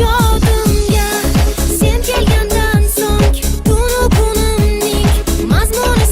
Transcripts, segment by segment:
Hayotimga sen kelgandan so'ng tunu kunimning mazmuni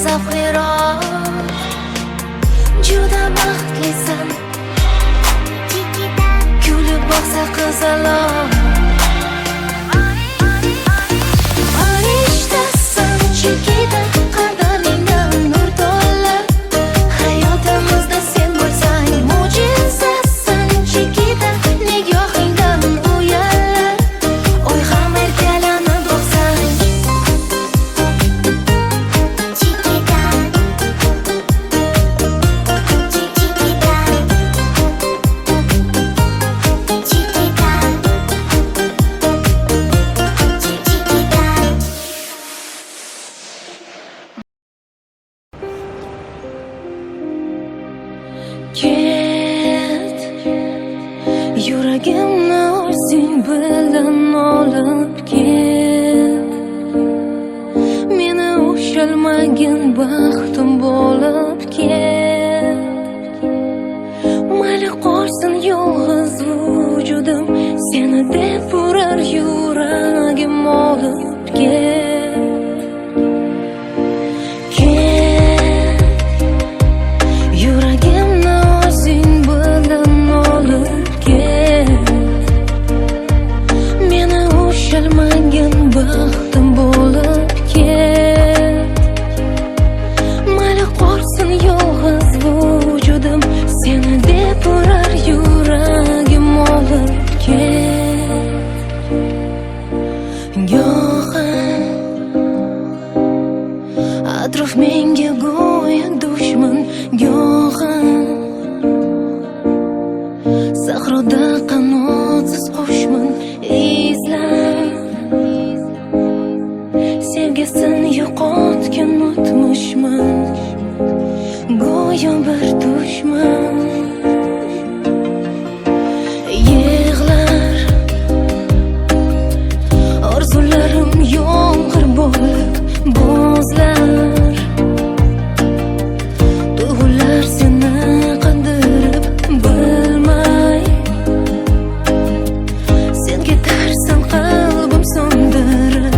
zavqliroq juda baxtlisan kulib boqsa qizaloq farishtasan chekida qadamingdan nur to'lar hayotimizda sen bo'lsang mo'jizasan chekida nigohingdan uyallar oy ham erkalanib boqsang ket yuragimni o'zing bilan olib ket meni ushalmagin baxtim bo'lib ket mayli qolsin yolg'iz vujudim seni deb urar yuragim olib ket baxtim bo'lib ket mayli qolsin yolg'iz vujudim seni deb urar yuragim olib ket go'yo atrof menga go'yo dushman go'yo sahroda qanotsiz qushman izlab sevgisin yo'qotgan o'tmishman go'yo bir dushman yig'lar orzularim yomg'ir bo'lib bo'zlar tuyg'ular seni qandirib bilmay sen ketarsan qalbim so'ndirib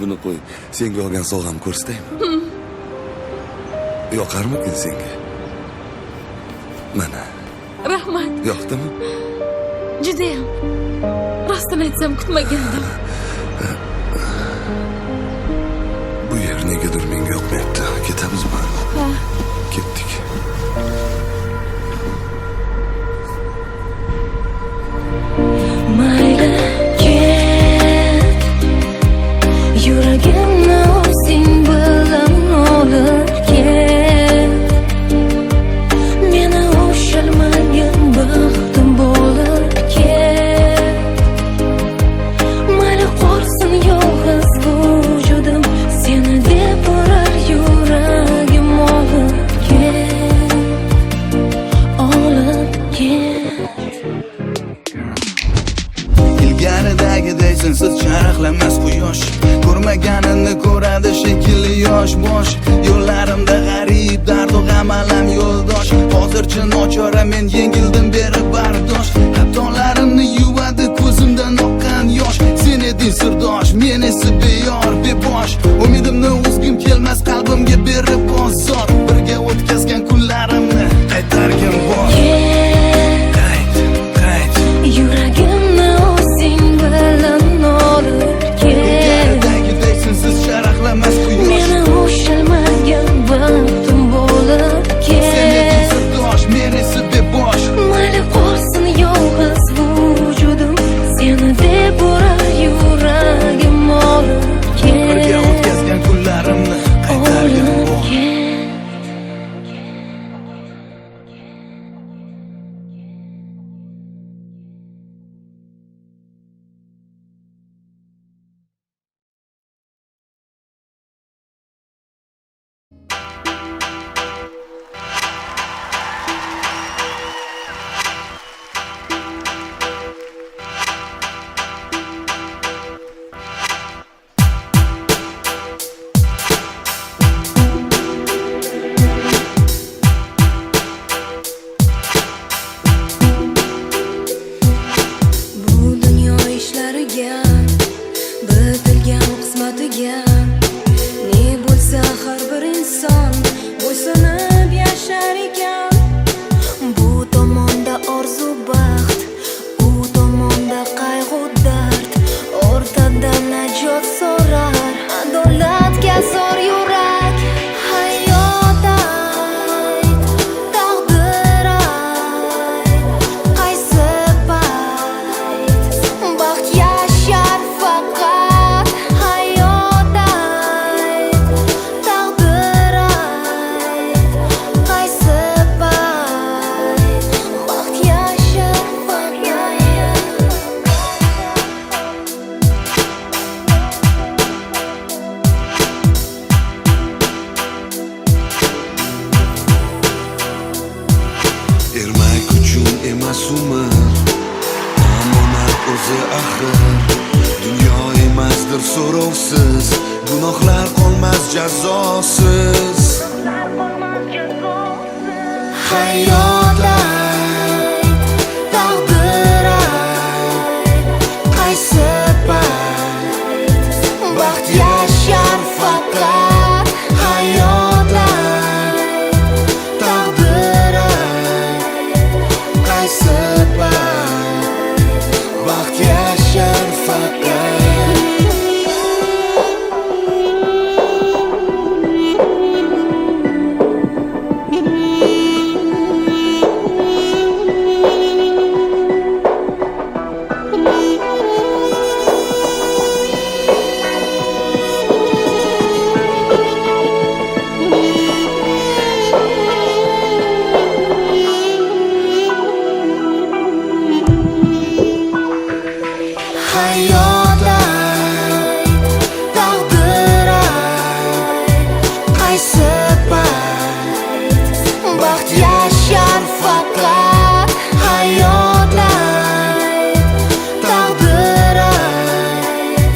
buni qo'y. Senga olgan sovg'am ko'rsataymi? Yoqarmikin senga? Mana. Rahmat. Yoqdimi? Judayam. Rostini aytsam kutmagandim. Bu yer negadir menga yoqmayapti. Ketamizmi? Ha. Ketdik. Mayli ket yuragimni o'zing bilan olib ket meni ushalmagan baxtim bo'lib ket mayli qolsin yolg'iz vujudim seni deb urar yuragim olib ket ilgaridagiday sensiz charaqlamas quyosh ko'rmaganini ko'radi shekilli yosh bosh yo'llarimda g'arib dardu g'am alam yo'ldosh hozircha nochora men yengildim berib bardosh xatolarimni yuvadi ko'zimdan oqqan yosh sen eding sirdosh men esa beyor bebosh umidimni uzgim kelmas qalbimga berib bozor birga o'tkazgan kunlarimni qaytargin bor yuragimni o'zing bilan olib ket meni ushalmagan baxtim bo'lib ket sen eding sirdosh men esa bebosh mayli qolsin jazosiz Hayot ayt, taqdir ayt, qaysi payt baxt yashar faqat. Hayot ayt, taqdir ayt, qaysi payt baxt yashar faqat. Hayot ayt, taqdir ayt, qaysi payt baxt yashar faqat. Hayot ayt, taqdir ayt,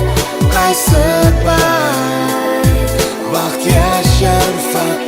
qaysi payt baxt yashar faqat.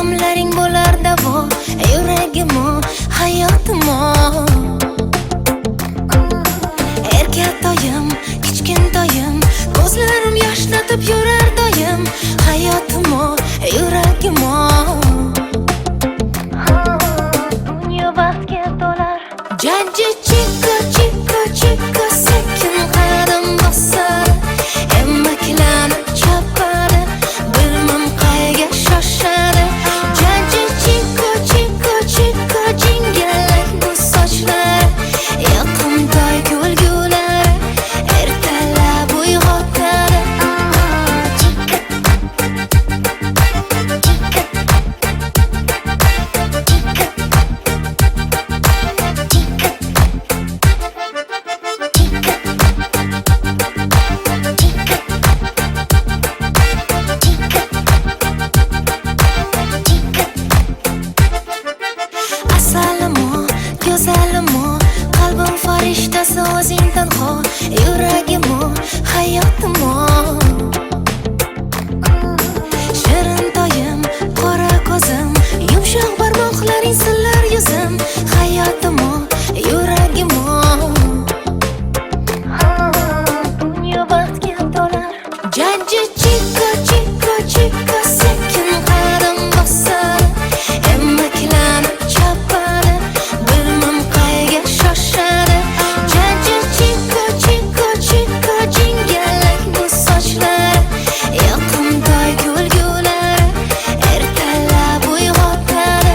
damlaring bo'lar davo yuragimo hayotimo erkatoyim kichkintoyim ko'zlarim yoshlatib yurar doim hayotimo yuragimo dunyo baxtga to'lar jajji chikka chikka chikka sekin qadam bosar emaklanib chopadi bilmam qayga shoshadi jajji chikka chikka chikka jingalak bu sochlari yoqimtoy kulgulari ertalab uyg'otadi asalimo go'zalimo qalbim farishtasi o'zing tanho yuragimo hayotimo shirin toyim qora ko'zim yumshoq barmoqlaring sillar yuzim hayotimo yuragimo dunyo baxtga to'lar jajji chikka chikka chikka sekin qadam bosar emaklanib chopadi bilmam qayga shoshadi jajji chikka chikka chikka jingalak bu sochlari yoqimtoy kulgulari ertalab uyg'otadi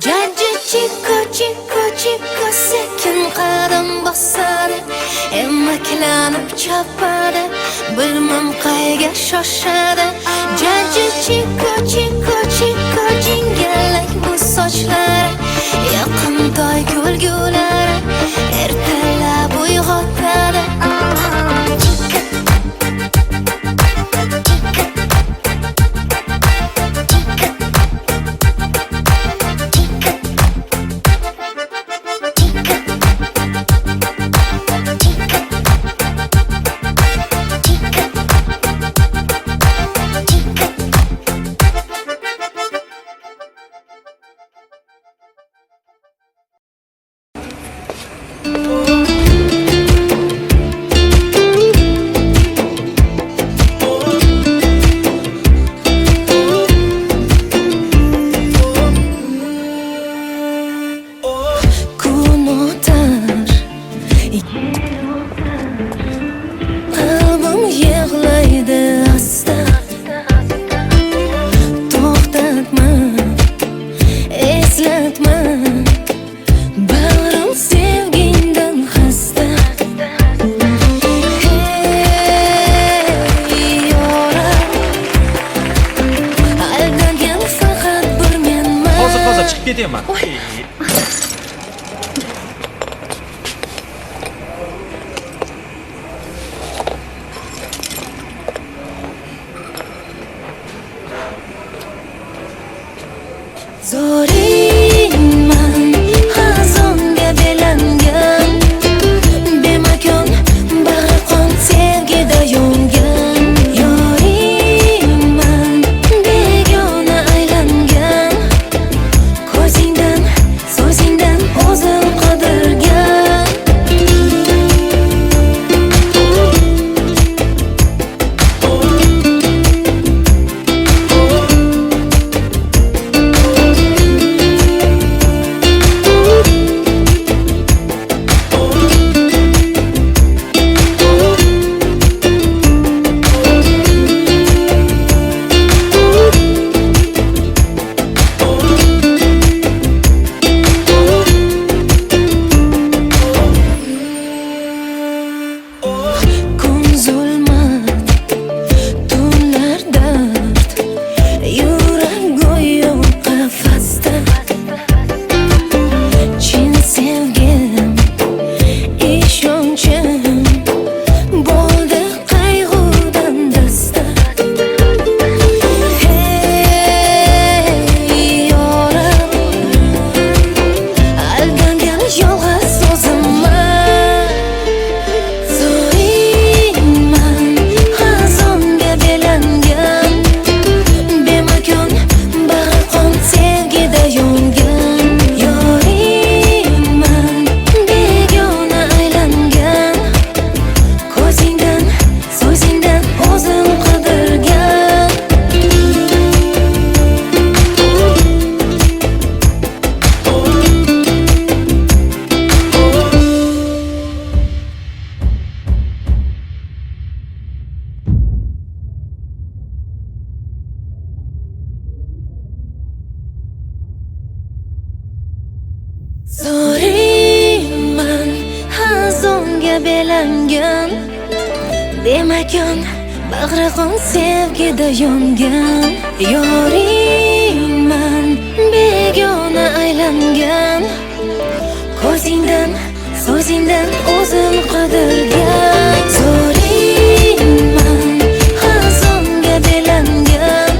jajji chikka chikka chikka sekin qadam bosadi emaklanib chopadi bilmam qayga shoshadi jajji chikka chikka chikka jingalak bu sochlari yoqimtoy kulgulari ertalab uyg'otadi kun o'tar qalbim yig'laydi asta to'xtatma eslatma bag'rim sevgingdan xasta hey yoram aldangan faqat bir menman hozir chiqib ketaman. zoringman xazonga belangan bemakon bag'ri qon sevgida yongan yoringman begona aylangan ko'zingdan zonga belangan Demakon bag'ri qon sevgida yongan Yoringman begona aylangan Ko'zingdan, so'zingdan o'zim qidirgan Zo'ringman ha zonga belangan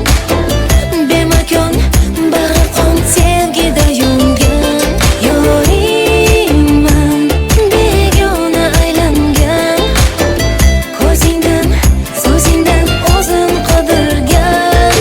Bemakon bag'ri qon sevgida yongan Yoringman begona aylangan Ko'zingdan, so'zingdan o'zim qidirgan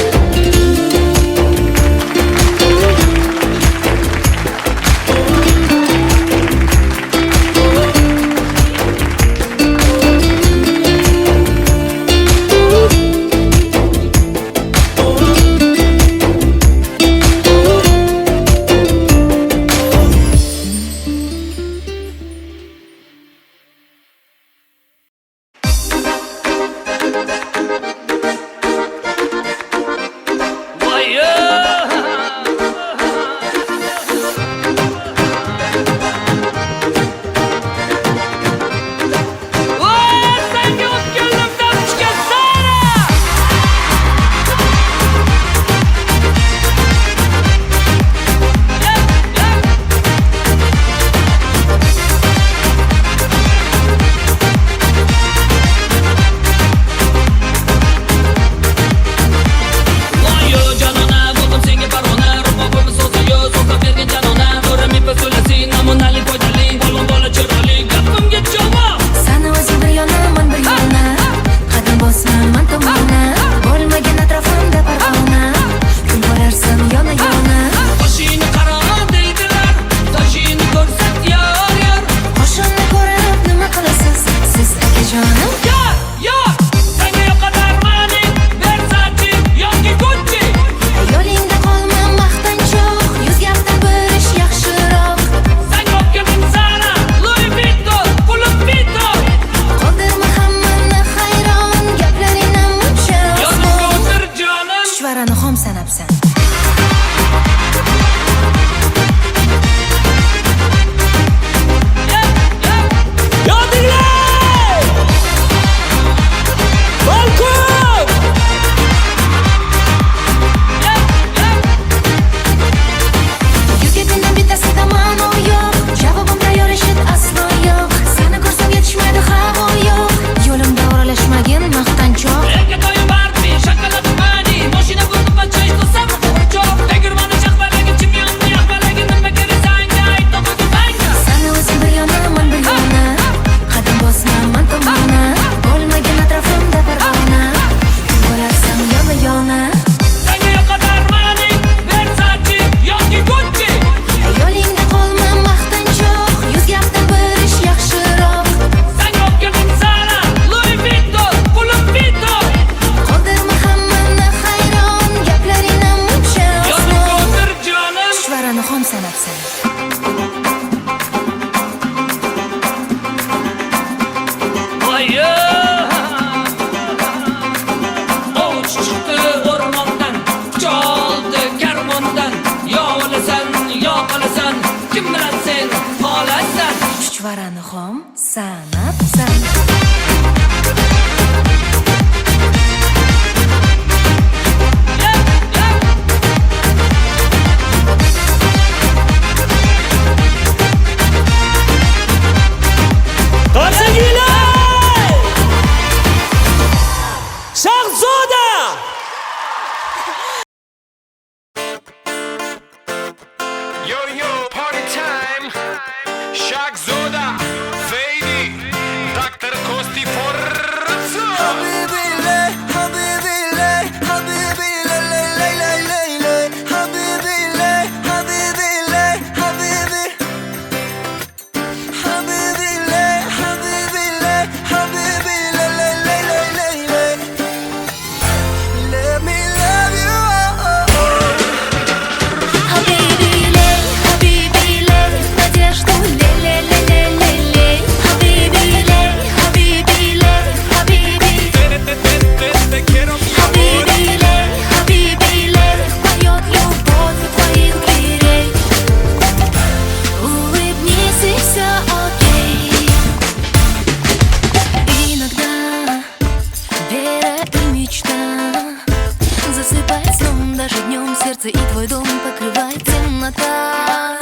сердце и твой дом покрывает темнота.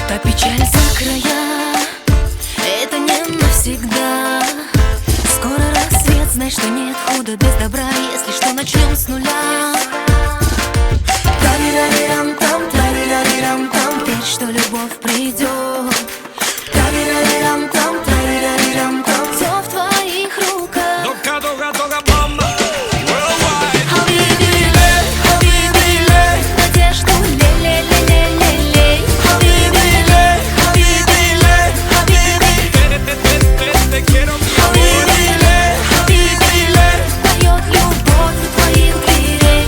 Та печаль за края, это не навсегда. Скоро рассвет, знай, что нет худа без добра. Если что, начнем с нуля. Тарирарирам-там, тарирарирам-там, верь, что любовь придет. Тарирарирам-там, тарирарирам-там, все в твоих руках. Хабиби, хабиби, надежду лей-лей-лей-лей-лей. Хабиби, хабиби, хабиби, хабиби, хабиби, поет любовь у твоих дверей.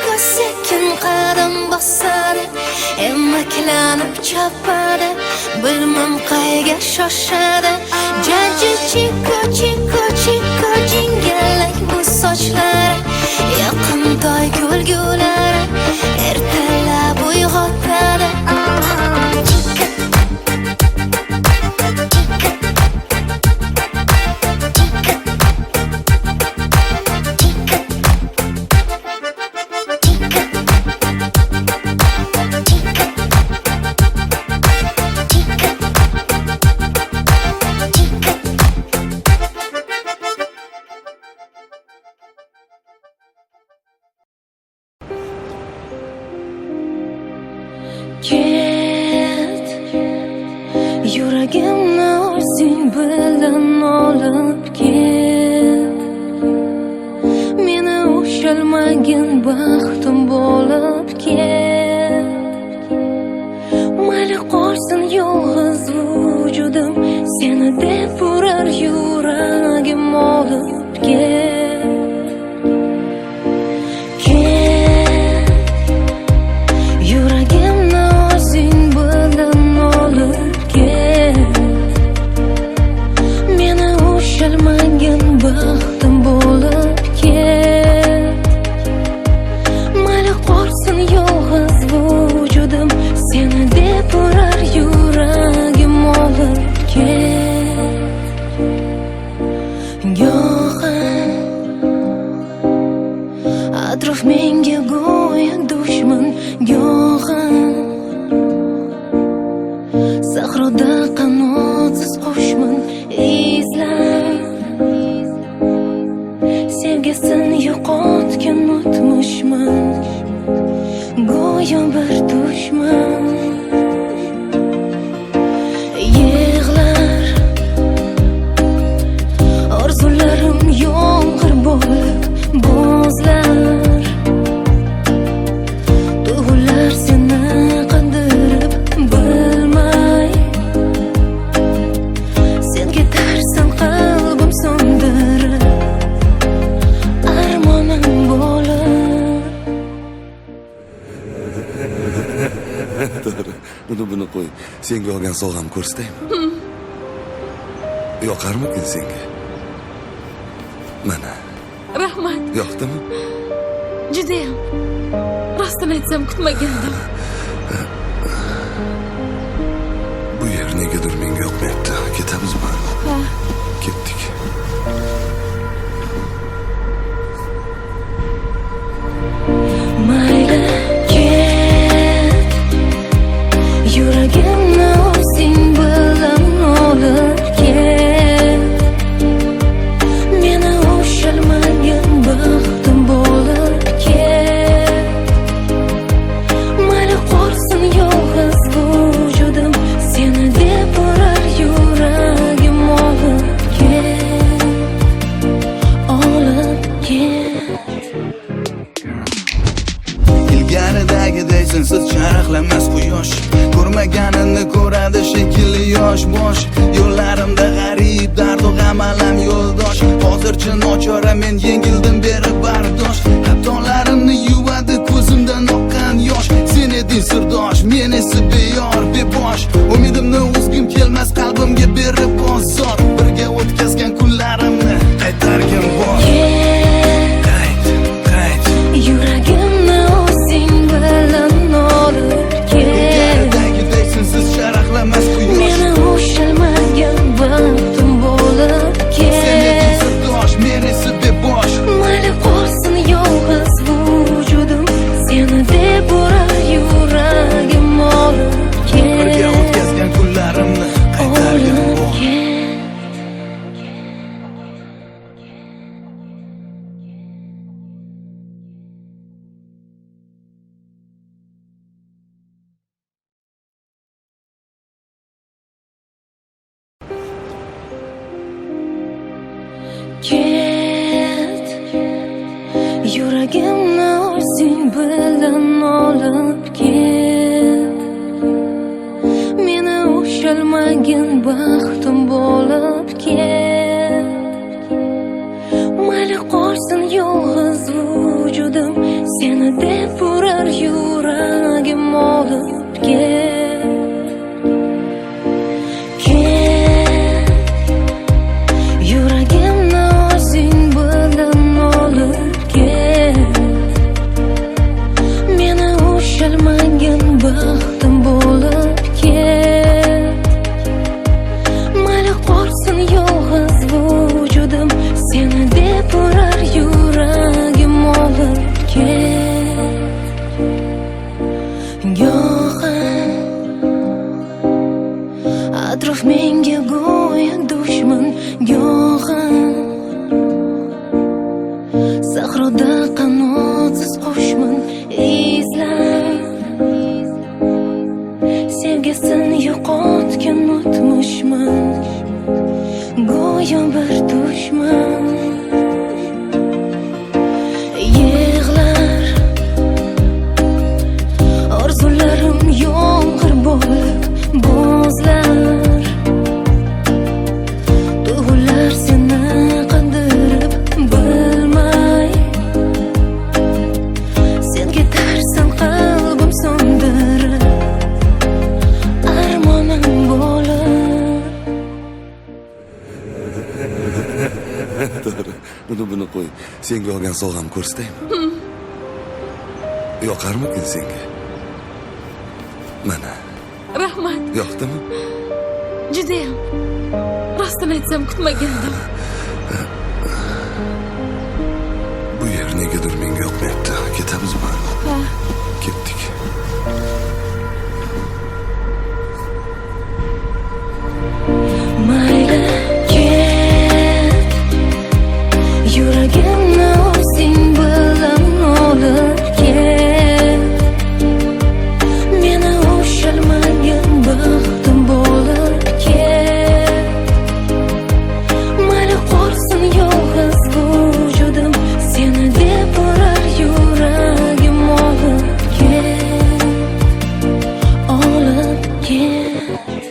ko'z sekin qadam bosadi, emaklanib chopadi, bilmam qayga shoshadi. Jajji chiko chiko chiko jingalak bu sochlari, yaqin toy kulgulari, ertalab uyg'otadi. Ket, yuragimni o'zing bilan olib ket. Meni ushalmagin baxtim bo'lib ket. Mayli qolsin yolg'iz vujudim, seni deb urar yuragim olib ket. Baxtim bo'lib ket. Mayli qolsin yolg'iz vujudim, seni deb urar yuragim olib ket. Go'yo atrof menga go'yo dushman, go'yo sahroda qanotsiz qushman, izlab sevgisin yo'qotgan o'tmishman, go'yo bir dushman. Yig'lar orzularim yomg'ir bo'lib bo'zlar, tuyg'ular seni qandirib bilmay, sen ketarsan qalbim so'ndirib. Buni qo'y. Senga olgan sovg'am ko'rsataymi? Yoqarmikin senga? Mana. Rahmat. Yoqdimi? Judayam. Rostini aytsam kutmagandim. Bu yer negadir menga yoqmayapti. Ketamizmi? Ha. Ketdik. Mayli ket, yuragimni o'zing bilan olib ket. Meni ushalmagan baxtim bo'lib ket. Mayli qolsin yolg'iz vujudim, seni deb urar yuragim olib ket. Olib ket. Ilgaridagiday sensiz charaqlamas quyosh, ko'rmaganini ko'radi shekilli yosh bosh. Yo'llarimda g'arib dardu g'am alam yo'ldosh, hozircha nochora men yengildim berib bardosh. Xatolarimni yuvadi ko'zimdan oqqan yosh, sen eding sirdosh, men esa beyor bebosh. Umidimni uzgim kelmas qalbimga berib bozor, birga o'tkazgan kunlarimni qaytargin bor. Yuragimni o'zing bilan olib ket. Sensiz charaqlamas quyosh, Meni ushalmagan baxtim bo'lib ket. sen eding sirdosh, men esa bebosh. Mayli qolsin yolg'iz vujudim, seni deb urar yuragim olib ket. Birga o'tkazgan kunlarimni qaytargin Olib bor. ket. Ket, yuragimni o'zing bilan olib ket. Meni ushalmagin baxtim bo'lib ket. Mayli qolsin yolg'iz vujudim, seni deb urar yuragim olib yuragimni o'zing bilan olib ket. Meni ushalmagan baxtim bo'lib ket. Mayli qolsin yolg'iz vujudim, seni deb urar yuragim olib ket. Go'yo atrof menga go'yo dushman, go'yo sahroda qanotsiz qushman, izlab sevgisini yo'qotgan o'tmishman, go'yo bir dushman. Yig'lar orzularim yomg'ir bo'lib bo'zlar, tuyg'ular seni qandirib bilmay, sen ketarsan qalbim so'ndirib, armonim bo'lib. To'g'ri, buni qo'y. Senga olgan sovg'amni ko'rsataymi? Yoqarmikin senga? Mana. Rahmat. Yoqdimi? Judayam. Rostini aytsam kutmagandim. Bu yer negadir menga yoqmayapti. Ketamizmi? Ha, Ketdik. Mayli ket, yuragimni o'zing bilan olib ket. Meni ushalmagan baxtim bo'lib ket. Mayli qolsin yolg'iz vujudim, seni deb urar yuragim olib ket. Olib ket.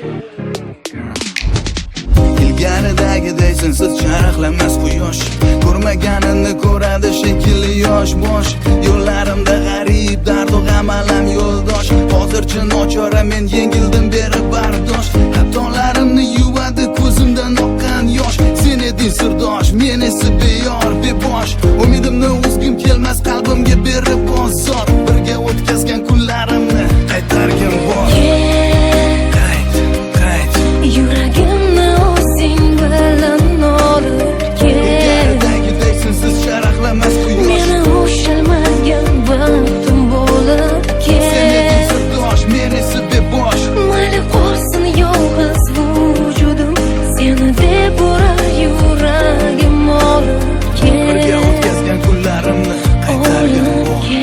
Ilgaridagiday sensiz charaqlamas quyosh, ko'rmaganini ko'radi shekilli yosh bosh. Yo'llarimda g'arib dardu g'am alam yo'ldosh. Hozircha nochora men yengildim berib bardosh. Xatolarimni yuvadi ko'zimdan oqqan yosh. Sen eding sirdosh, men esa beyor bebosh. Umidimni uzgim kelmas qalbimga berib bozor. Birga o'tkazgan kunlarimni qaytargin bor. Qayt. Yuragimni o'zing bilan olib ket. Ilgaridagiday sensiz charaqlamas quyosh. Meni ushalmagan baxtim bo'lib Sen eding ket. sirdosh, men esa bebosh. Mayli qolsin yolg'iz vujudim, seni deb urar yuragim olib Birga ket. o'tkazgan kunlarimni qaytargin Olib bor. ket.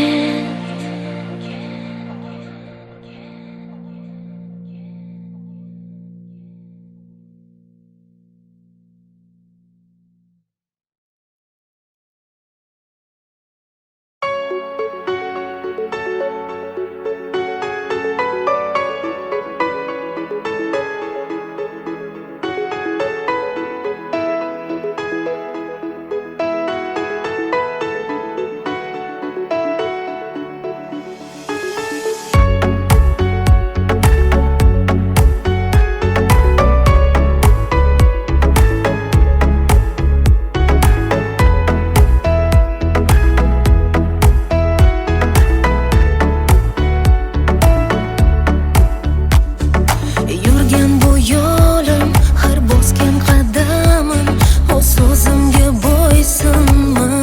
Yurgan bu yo'lim, har bosgan qadamim, o'z so'zimga bo'ysunmas.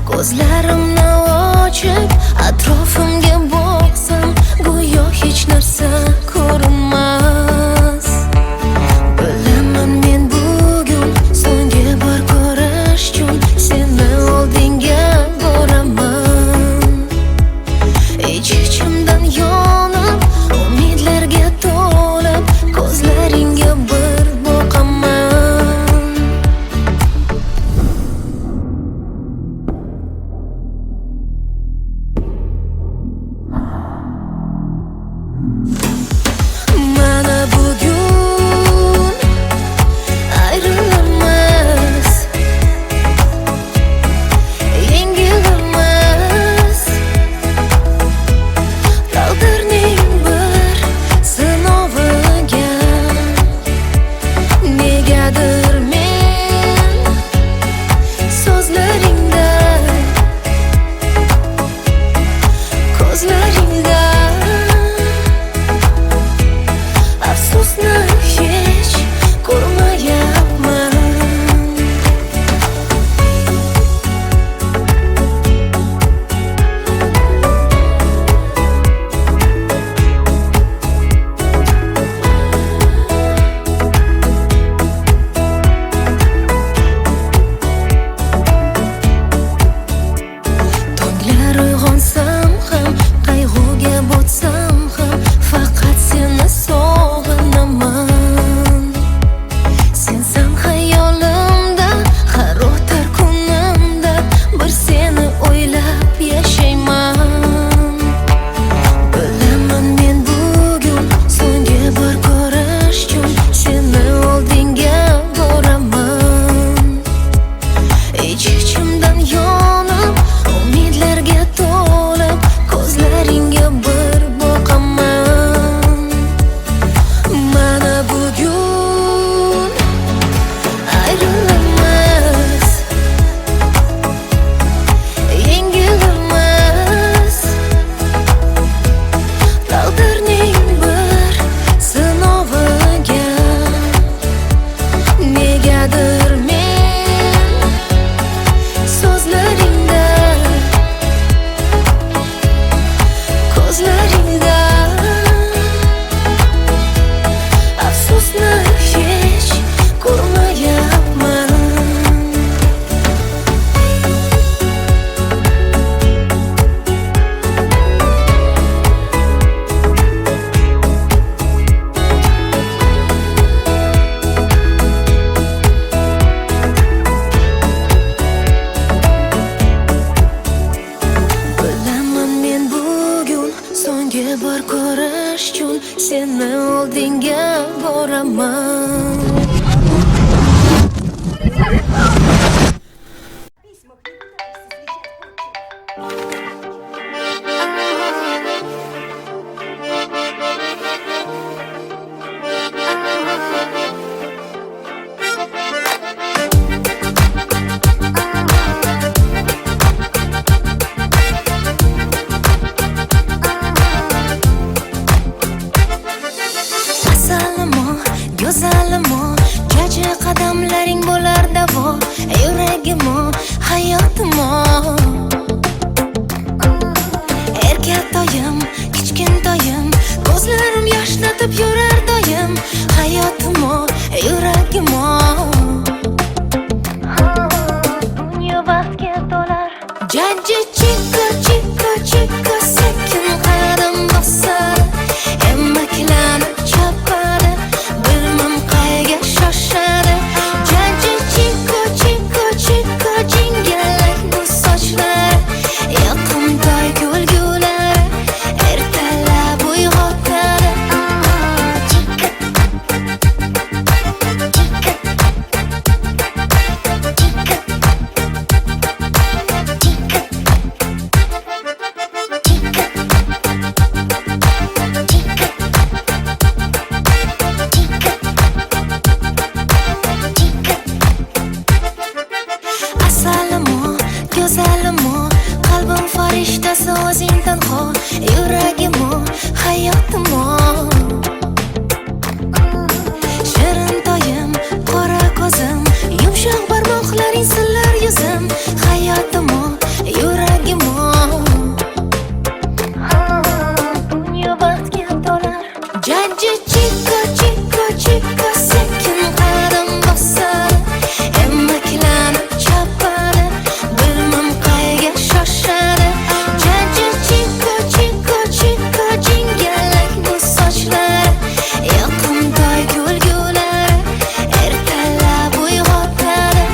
Ko'zlarimni ochib, atrofimga boqsam, go'yo hech narsa ko'rinmas. Bilaman men bugun so'nggi bor ko'rish uchun seni oldinga boraman. Ich-ichimdan yonib, umidlarga to'lib, ko'zlaringga bir boqaman. bir ko'rish uchun seni oldinga boraman. Asalimo, go'zalimo, jaji qadamlaring bo'lar davo, yuragimo, hayotimo. Erkatoyim, kichkintoyim, ko'zlarim yoshlatib yurar doim, hayotimo, yuragimo. Dunyo baxtga to'lar. Jaji chiko, chiko, chiko, sekin qadam bosar. Emaklanib chopadi, bilmam qayga shoshadi. Jaji chiko, chiko, chiko, jingalak bu sochlari, yoqimtoy kulgulari, ertalab uyg'otadi. Asalimo, go'zalimo, qalbim farishtasi o'zing tanho, yuragimo, hayotimo. Shirin toyim, qora ko'zim, yumshoq barmoqlaring sillar yuzim, hayotimo, yuragimo. Dunyo baxtga to'lar. Jaji chiko, chiko, chiko, sekin qadam bosar. Emaklanib chopadi, bilmam qayga shoshadi. Jaji chiko, chiko, chiko, jingalak bu sochlari, yoqimtoy kulgulari, ertalab uyg'otadi.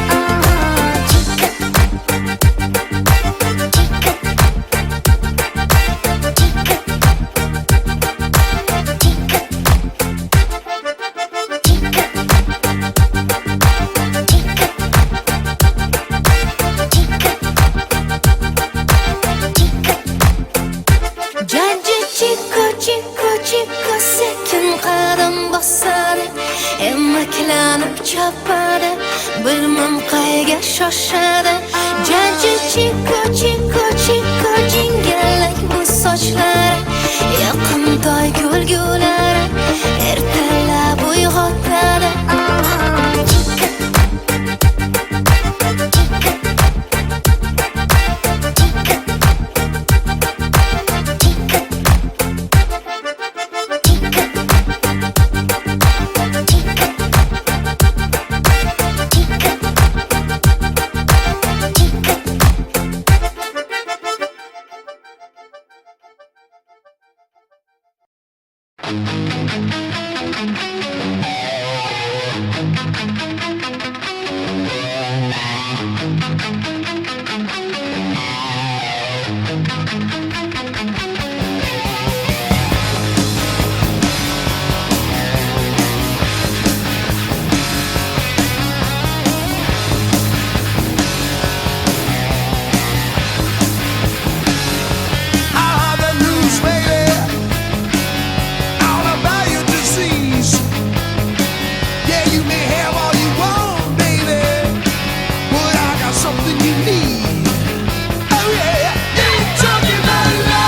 Jaji chiko, chiko, chiko, sekin qadam bosadi, emaklanib chopadi, bilmam qayga shoshadi. Jaji chiko, chiko, chiko, jingalak bu sochlari, yoqimtoy kulgulari, ertalab uyg'otadi. Something you need. Oh yeah, you're talking about love.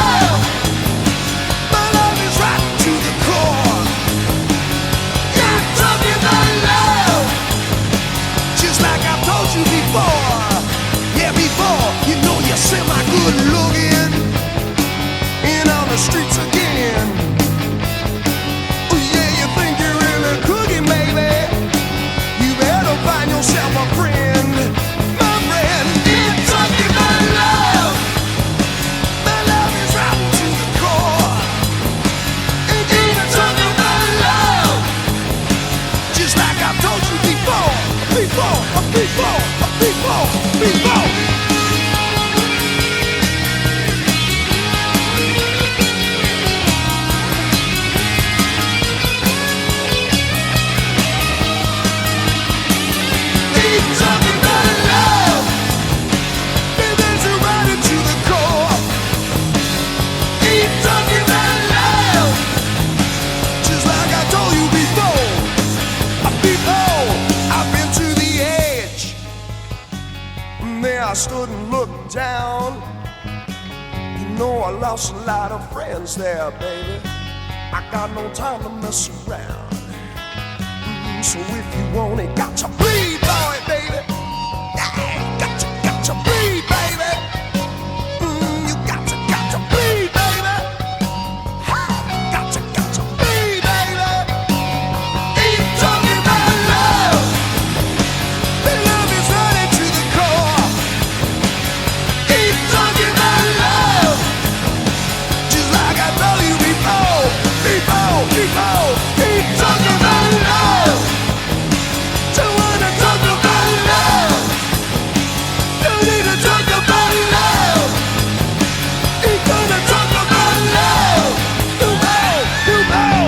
know I lost a lot of friends there, baby. I got no time to mess around. So if you want it, got to bleed, boy, baby. Yeah, got to bleed, baby. You got to bleed, baby. Got to bleed, baby. Keep talking about love. The love is running to the core. Keep talking about love. Just like I told you before. Keep talking about love. Don't wanna talk about love. Don't need to talk about love. Ain't gonna talk about love. You know.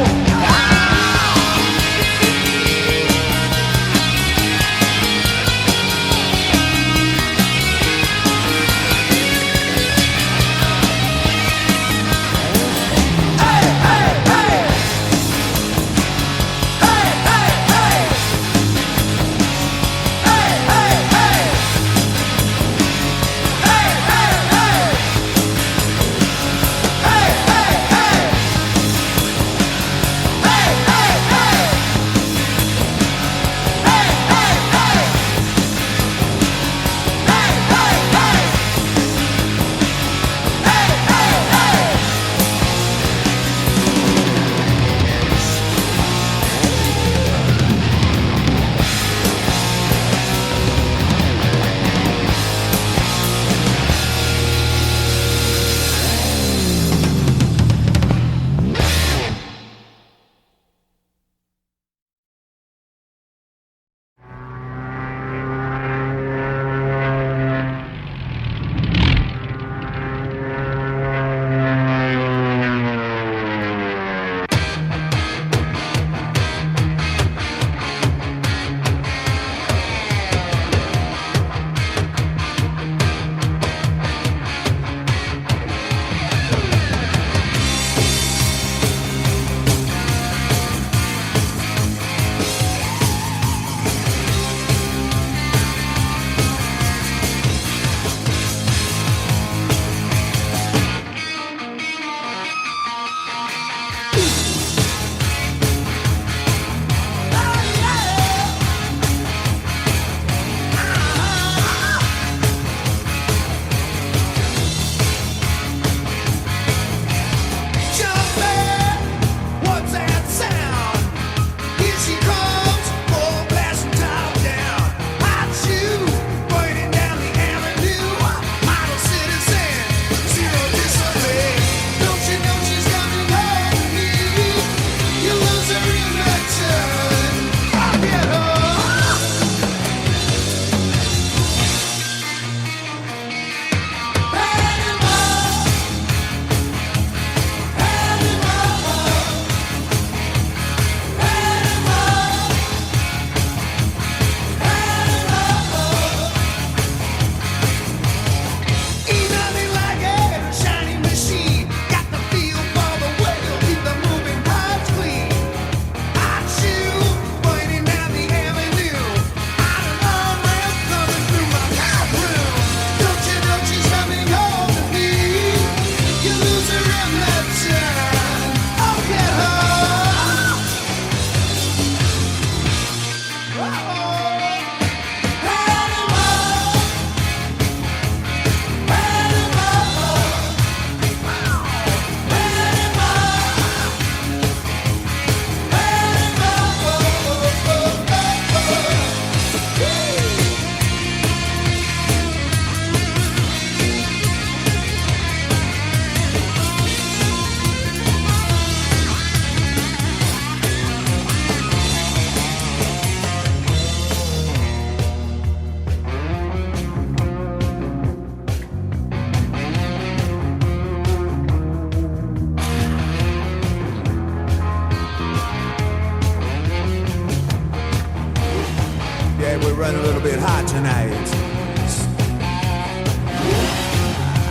running a little bit hot tonight.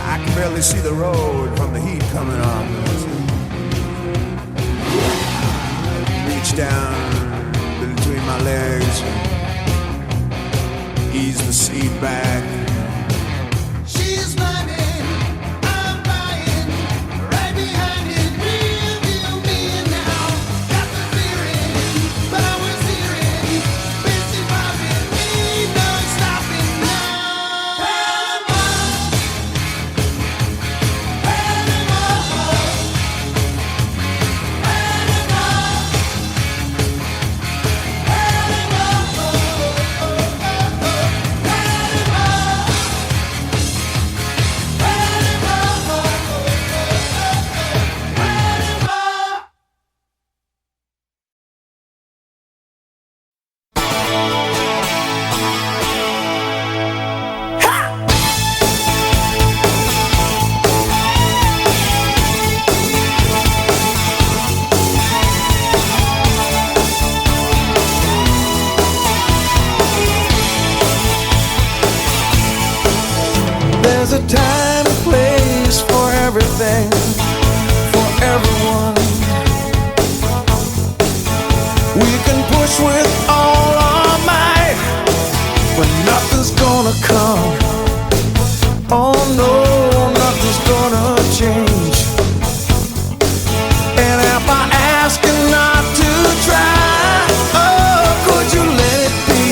I can barely see the road from the heat coming on. Reach down between my legs, ease the seat back. She's mine, I'm buying. change. And if I ask you not to try, oh, could you let it be?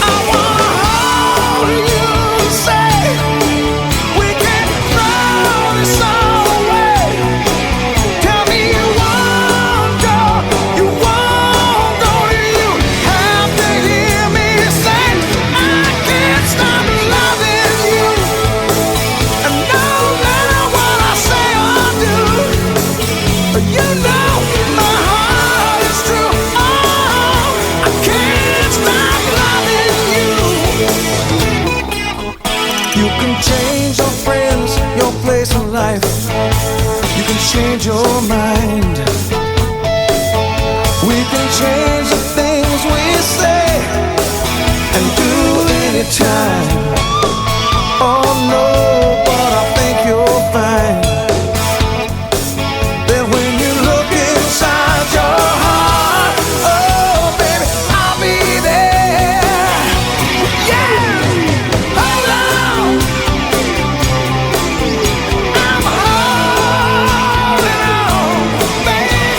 I wanna hold you and say we can throw this all away. Tell me you won't go, you won't go. You have to hear me say I can't stop loving you. And no matter what I say or do, you know my heart is true. Oh, I can't stop loving you. You can change your friends, your place in life. You can change your mind. We can change the things we say and do anytime. Oh no, but I think you'll find that when you look inside your heart, oh baby, I'll be there. Yeah, hold on, I'm holding on, baby.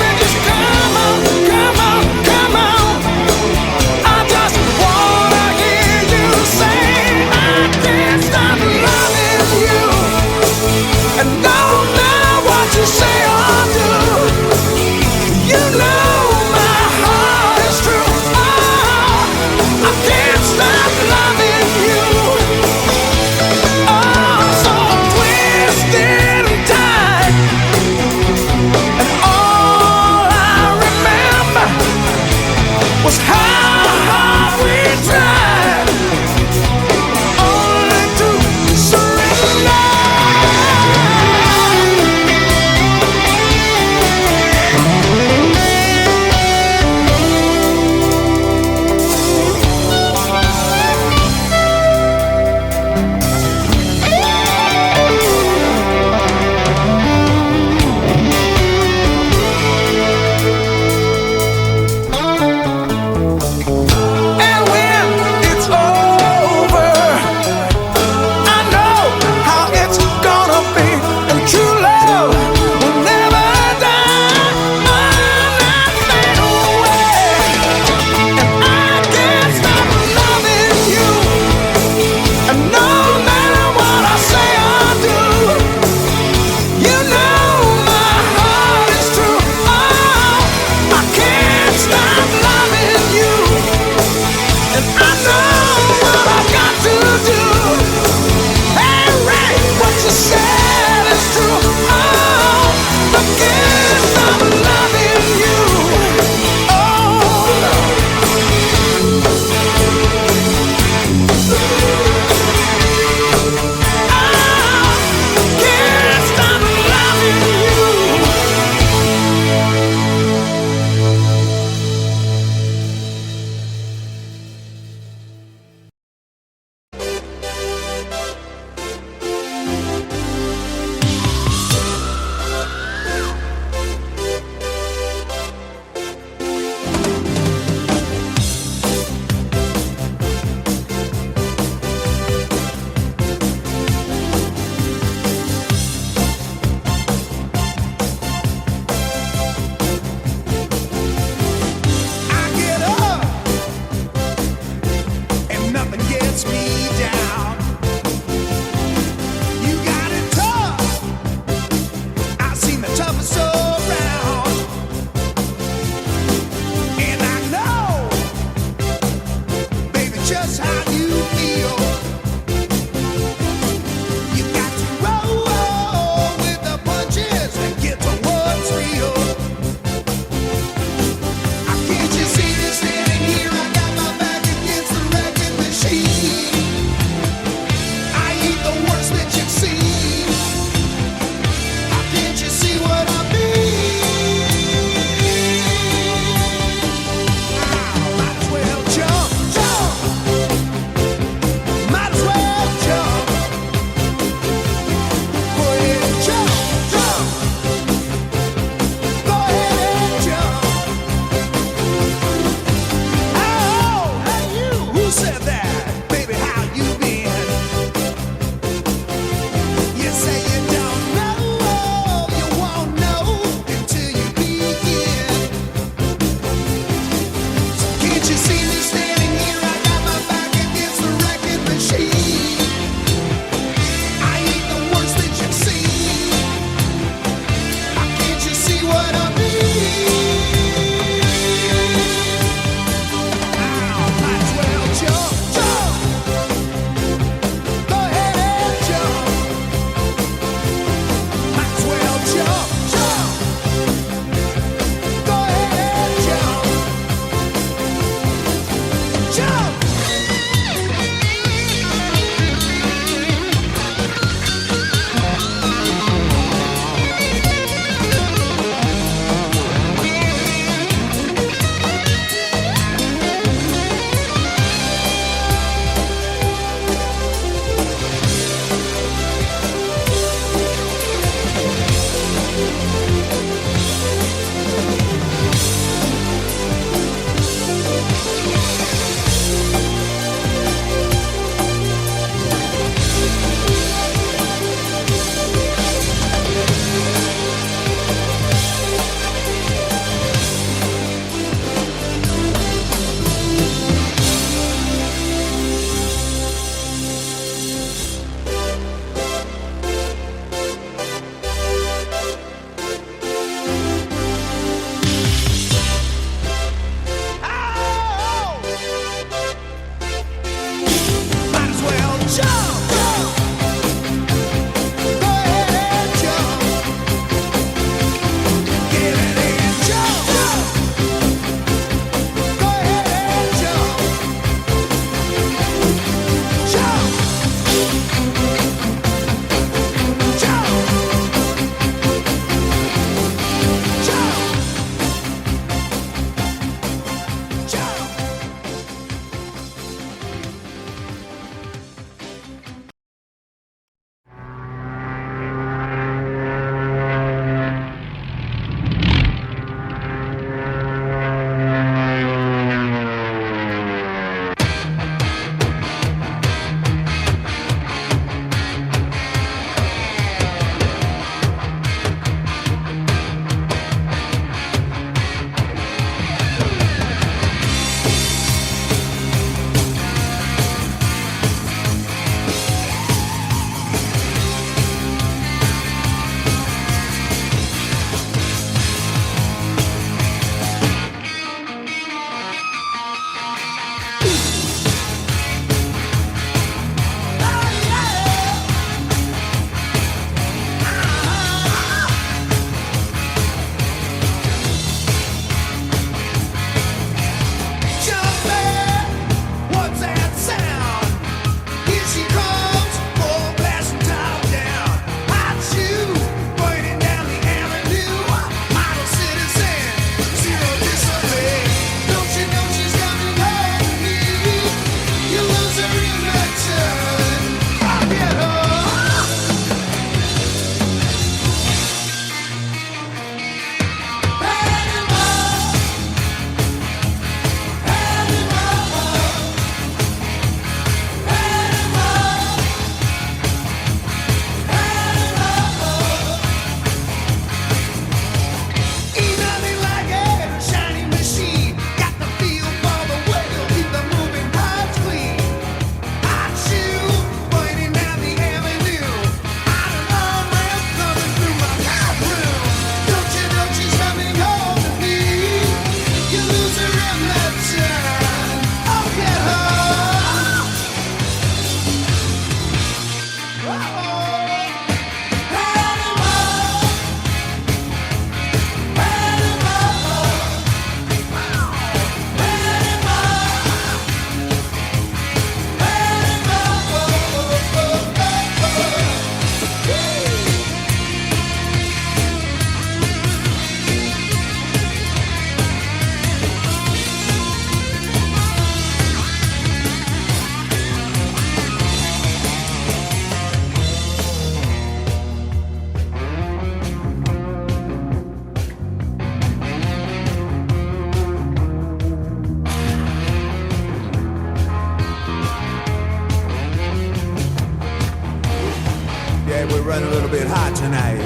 run a little bit hot tonight.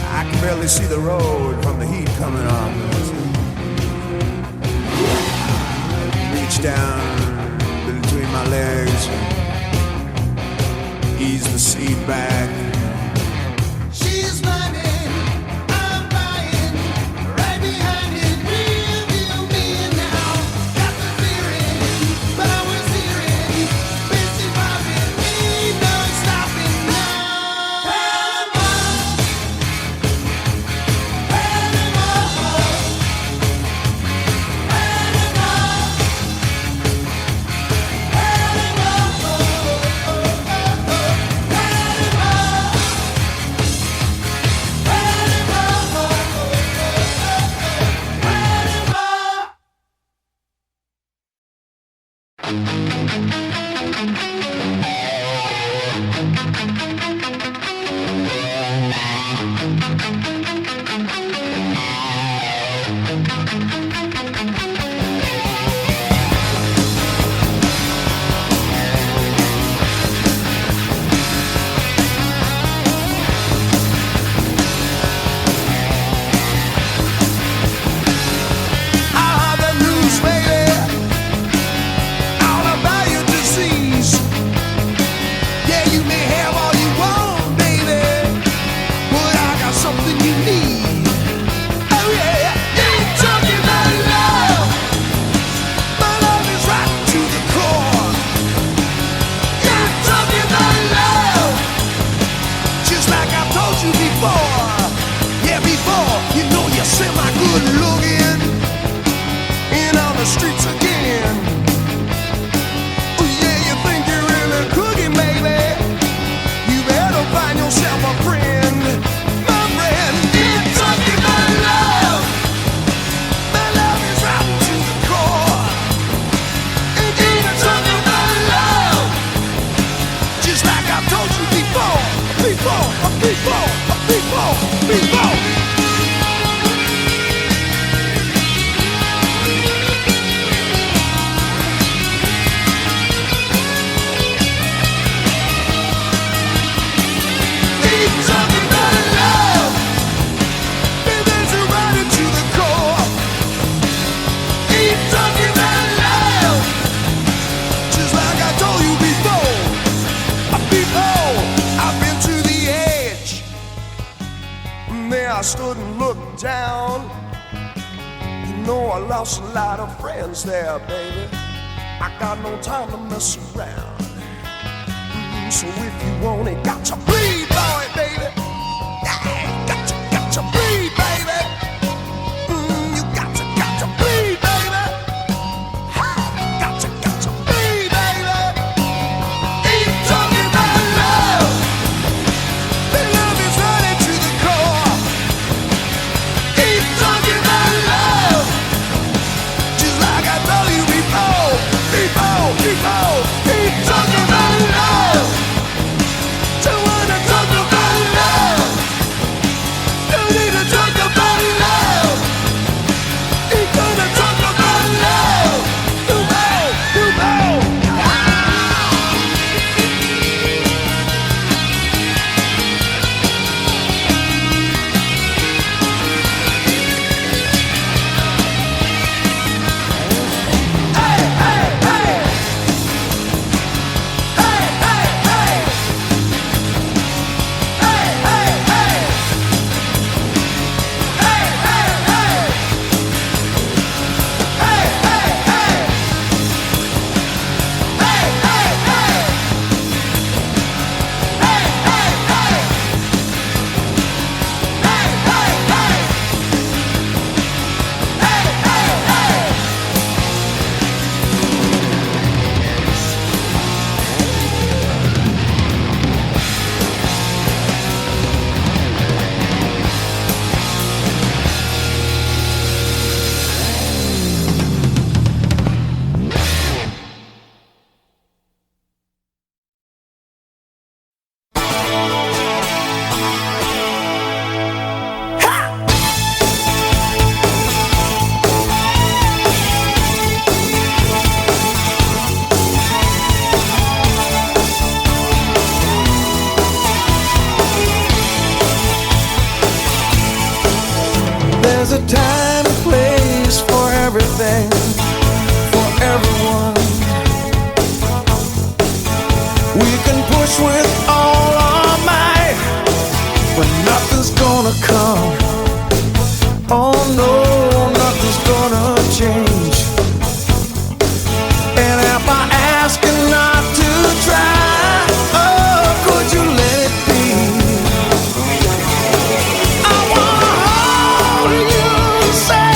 I can barely see the road from the heat coming on. Reach down between my legs, ease the seat back. She's running, I'm buying, right behind it, real me now. Got the feeling, power steering, busy popping, ain't no stopping now. I stood and looked down. You know I lost a lot of friends there, baby. I got no time to mess around. So if you want it, got to bleed, boy, baby. Yeah, got to bleed, baby. You got to bleed, baby. Got to bleed, baby. Ain't talking about love. The love is running to the core. Ain't talking about love. Just like I told you before. Ain't talking about love. Don't wanna a time and place for everything, for everyone. We can push with all our might, but nothing's gonna come. Oh no, nothing's gonna change. And if I ask you not to try, oh, could you let it be? I wanna hold you and say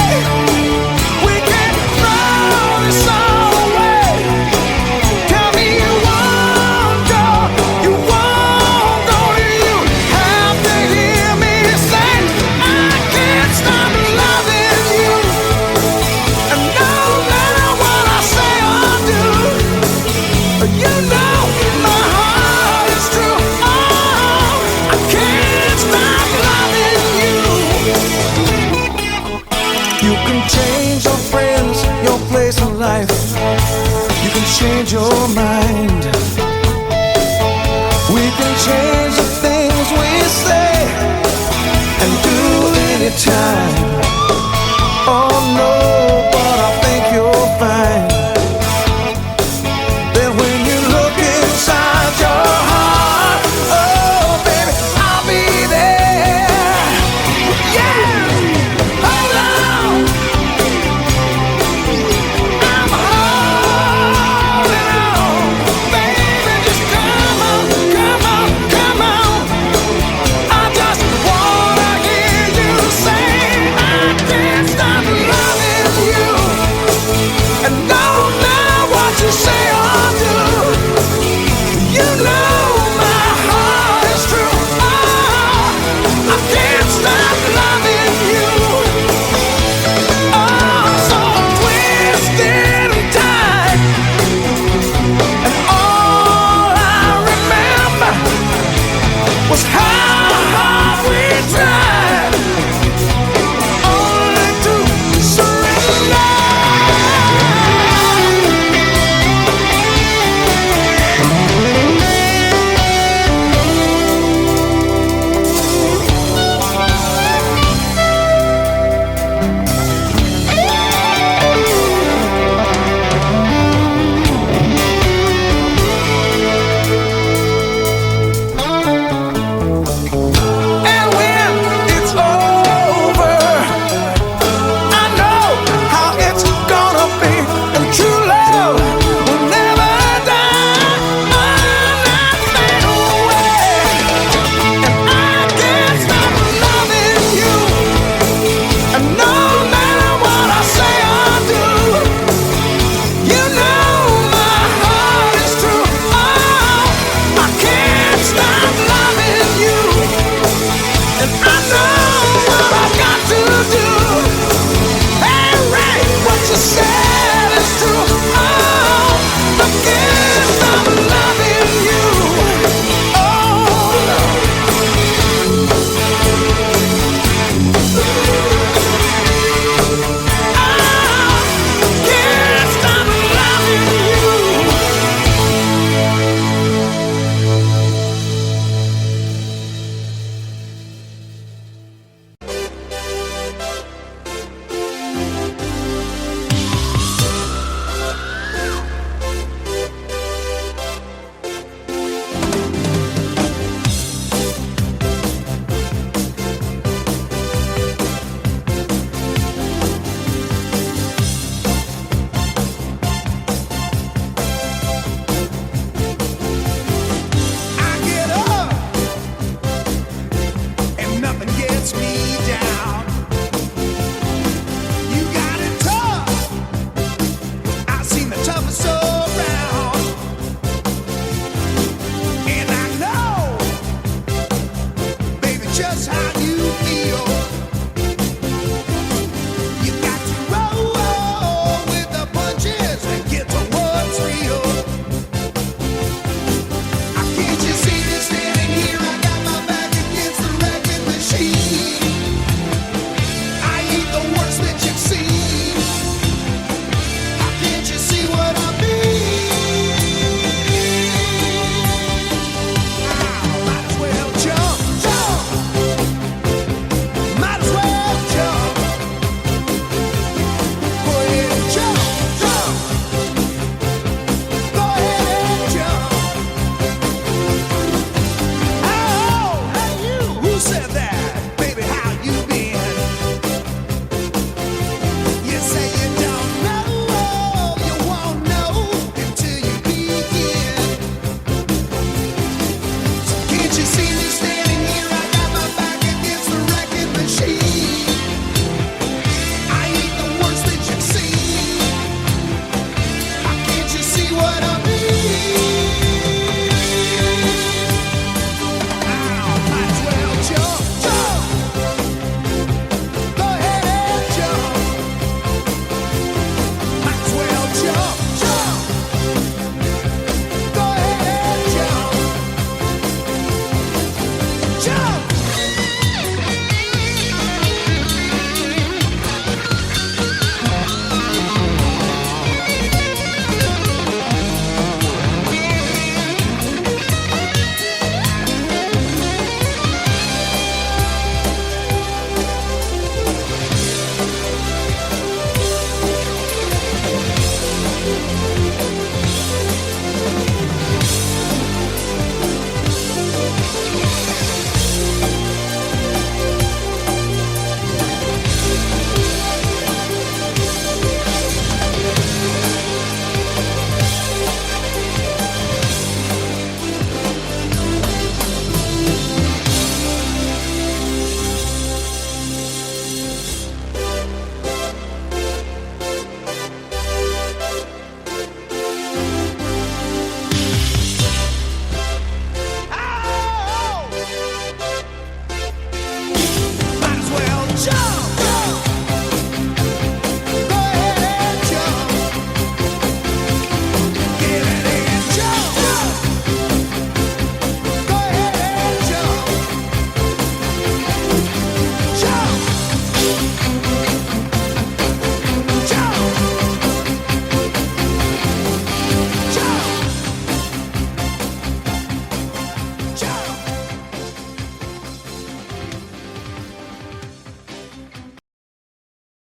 we can throw this all away. Tell me you won't go, you won't go. You have to hear me say I can't stop loving you. And no matter what I say or do, you know my heart is true. Oh, I can't stop loving you. You can change your friends, your place in life. You can change your mind. We can change the things we say and do anytime.